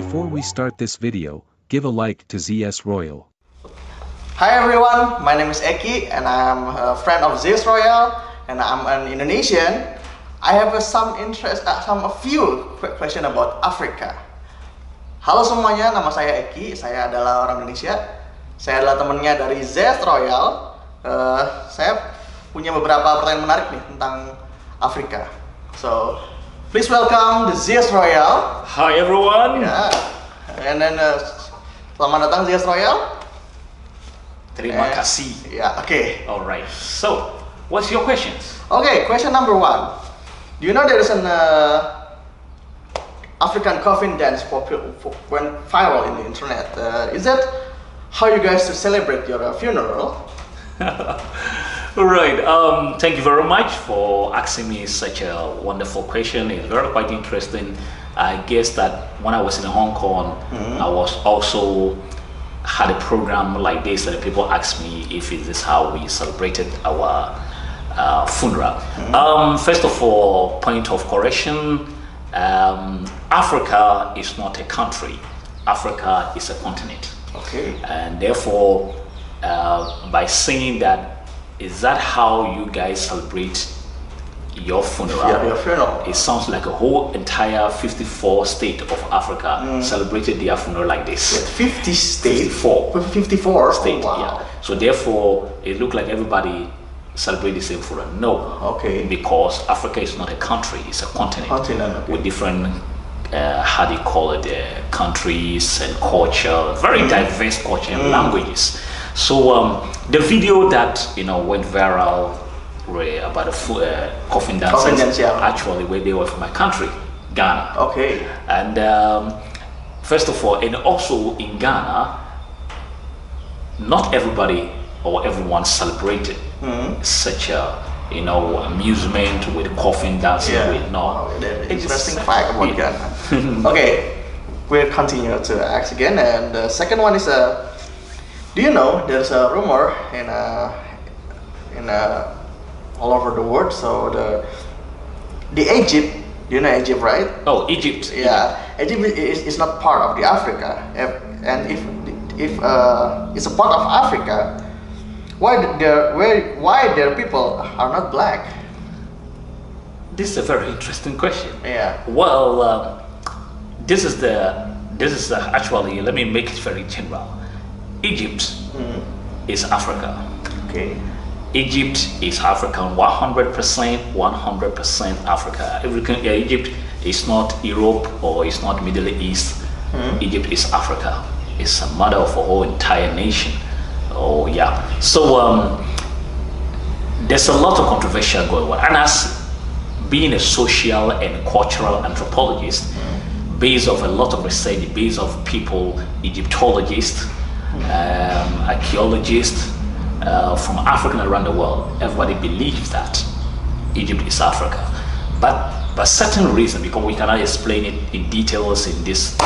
Before we start this video, give a like to ZS Royal. Hi everyone, my name is Eki and I'm a friend of ZS Royal and I'm an Indonesian. I have a few quick question about Africa. Halo semuanya, nama saya Eki, saya adalah orang Indonesia. Saya adalah temennya dari ZS Royal. Saya punya beberapa pertanyaan menarik nih tentang Afrika. So, please welcome the ZS Royal. Hi everyone. Yeah. And then selamat datang ZS Royal. Terima kasih. Yeah, okay. Alright, so what's your questions? Okay, question number one. Do you know there is an African coffin dance went viral in the internet? Is that how you guys to celebrate your funeral? Alright, thank you very much for asking me such a wonderful question. It's very quite interesting. I guess that when I was in Hong Kong, I was also had a program like this that people asked me if it is how we celebrated our funeral. First of all, point of correction, Africa is not a country. Africa is a continent. Okay. And therefore, by saying that, is that how you guys celebrate your funeral? Yeah, your funeral. It sounds like a whole entire 54 state of Africa celebrated their funeral like this. 50 states? 54 state, oh, wow. Yeah. So therefore, it looked like everybody celebrate the same funeral. No. Okay. Because Africa is not a country, it's a continent. Okay. With different, how do you call it, countries and culture, very diverse culture and languages. So the video that went viral about the coffin dancers, actually where they were from my country, Ghana. Okay. And first of all, and also in Ghana, not everybody or everyone celebrated such a amusement with coffin dancing. No, interesting fact about Ghana. Okay, we'll continue to ask again. And the second one is do you know there's a rumor in all over the world? So the Egypt, you know Egypt, right? Oh, Egypt. Yeah, Egypt is not part of the Africa, and if it's a part of Africa, why their people are not black? This is a very interesting question. Yeah. Well, this is actually, let me make it very general. Egypt is Africa. Okay. Egypt is African, 100% Africa. Egypt is not Europe or it's not Middle East. Egypt is Africa. It's a mother of a whole entire nation. Oh yeah. So there's a lot of controversy going on. And as being a social and cultural anthropologist, based off a lot of research, based off people, Egyptologists, archaeologists from Africa around the world, everybody believes that Egypt is Africa. But for certain reason, because we cannot explain it in details in this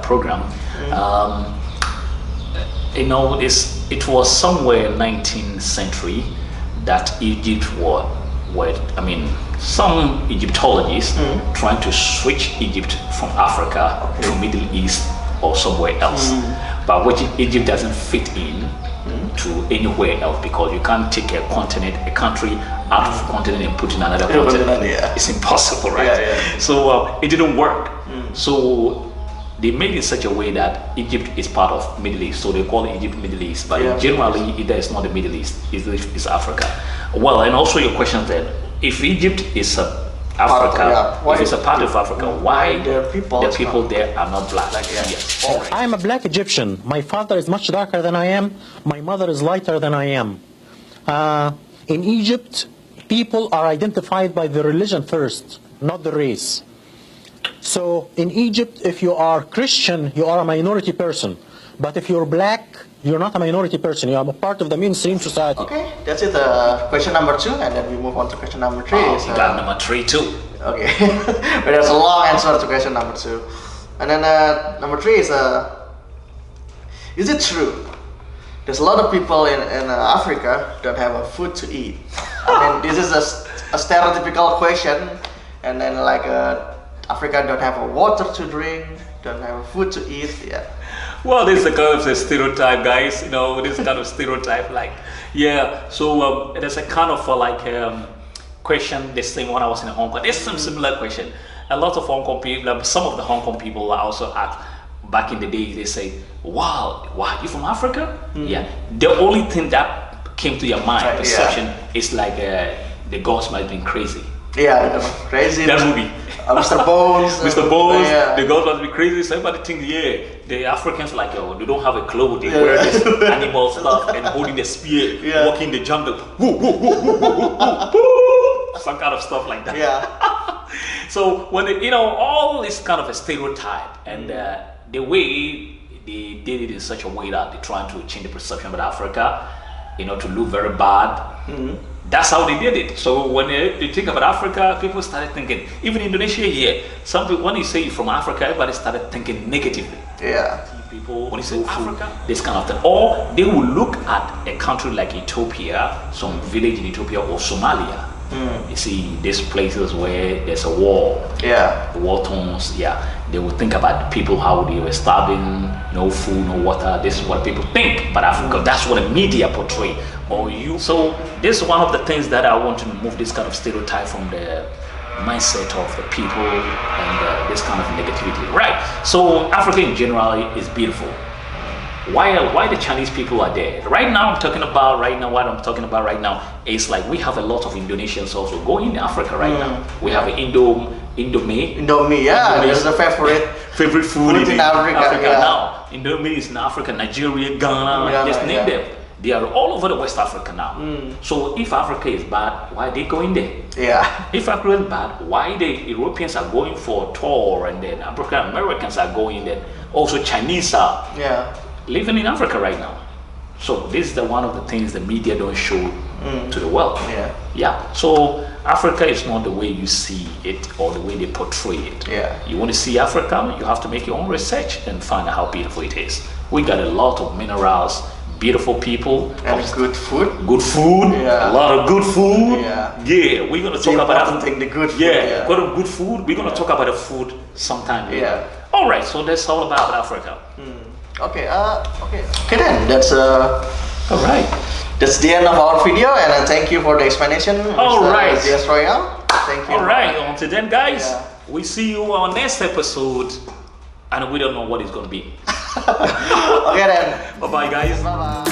program, it was somewhere 19th century that Egypt some Egyptologists trying to switch Egypt from Africa to Middle East or somewhere else. But which Egypt doesn't fit in to anywhere else, because you can't take a continent, a country out of a continent and put in another continent. Yeah. It's impossible, right? Yeah. So it didn't work. So they made it such a way that Egypt is part of Middle East, so they call it Egypt Middle East. But generally, it is not the Middle East; it's Africa. Well, and also your question then: if Egypt is Africa, if it's a part of Africa, why the people there are not black? Yes. Right. I'm a black Egyptian. My father is much darker than I am. My mother is lighter than I am. In Egypt, people are identified by the religion first, not the race. So in Egypt, if you are Christian, you are a minority person. But if you're black, you're not a minority person. You are a part of the mainstream society. Okay, that's it. Question number 2, and then we move on to question number 3. Oh, you got number 3 too. Okay, but there's a long answer to question number 2. And then number 3 is it true? There's a lot of people in Africa don't have a food to eat. I mean, this is a stereotypical question, and then Africa don't have a water to drink. don't have food to eat. Yeah. Well, this is a kind of a stereotype, guys. You know, this kind of stereotype, like, yeah. So there's a kind of question. This thing when I was in Hong Kong, there's some similar question. A lot of Hong Kong people, some of the Hong Kong people are also asked. Back in the day, they say, "Wow, you from Africa?" Yeah. The only thing that came to your mind, perception, is like the gods might have been crazy. Yeah, crazy. That movie. Mr. Bones. Mr. Bones, Yeah. the gods must be crazy. So everybody thinks, yeah, the Africans like, oh, they don't have a clothes, they wear this animal stuff and holding the spear, walking in the jungle, woo, woo, woo, woo, woo, woo, woo, some kind of stuff like that. Yeah. So when they, all this kind of a stereotype, and the way they did it in such a way that they're trying to change the perception about Africa, to look very bad. That's how they did it. So when they think about Africa, people started thinking, even Indonesia here, some people, when you say you're from Africa, everybody started thinking negatively. Yeah. People, when you say Africa, this kind of thing. Or they will look at a country like Ethiopia, some village in Ethiopia, or Somalia. You see these places where there's a war. Yeah. The war zones, they will think about the people, how they were starving, no food, no water. This is what people think about Africa. That's what the media portray. So this is one of the things that I want to remove this kind of stereotype from the mindset of the people and this kind of negativity. Right. So Africa in general is beautiful. Why the Chinese people are there? What I'm talking about right now is like we have a lot of Indonesians also going in Africa right now. We have Indomie, yeah, that's the favorite food in Africa yeah. now. Indomie is in Africa, Nigeria, Ghana, just name them. They are all over the West Africa now. So if Africa is bad, why are they going there? Yeah. If Africa is bad, why the Europeans are going for a tour, and then African Americans are going there? Also Chinese are living in Africa right now. So this is one of the things the media don't show to the world. Yeah. So Africa is not the way you see it or the way they portray it. Yeah. You want to see Africa, you have to make your own research and find out how beautiful it is. We got a lot of minerals, beautiful people, and good food. A lot of good food. Yeah. We're gonna talk about the good food. Good food. We're gonna talk about the food sometime later. All right. So that's all about Africa. Okay then, that's all right. That's the end of our video, and thank you for the explanation. All right. Yes, Royal. Thank you. All right. Until then, guys, we see you on next episode, and we don't know what it's gonna be. Okay then. Bye bye, guys. Bye bye.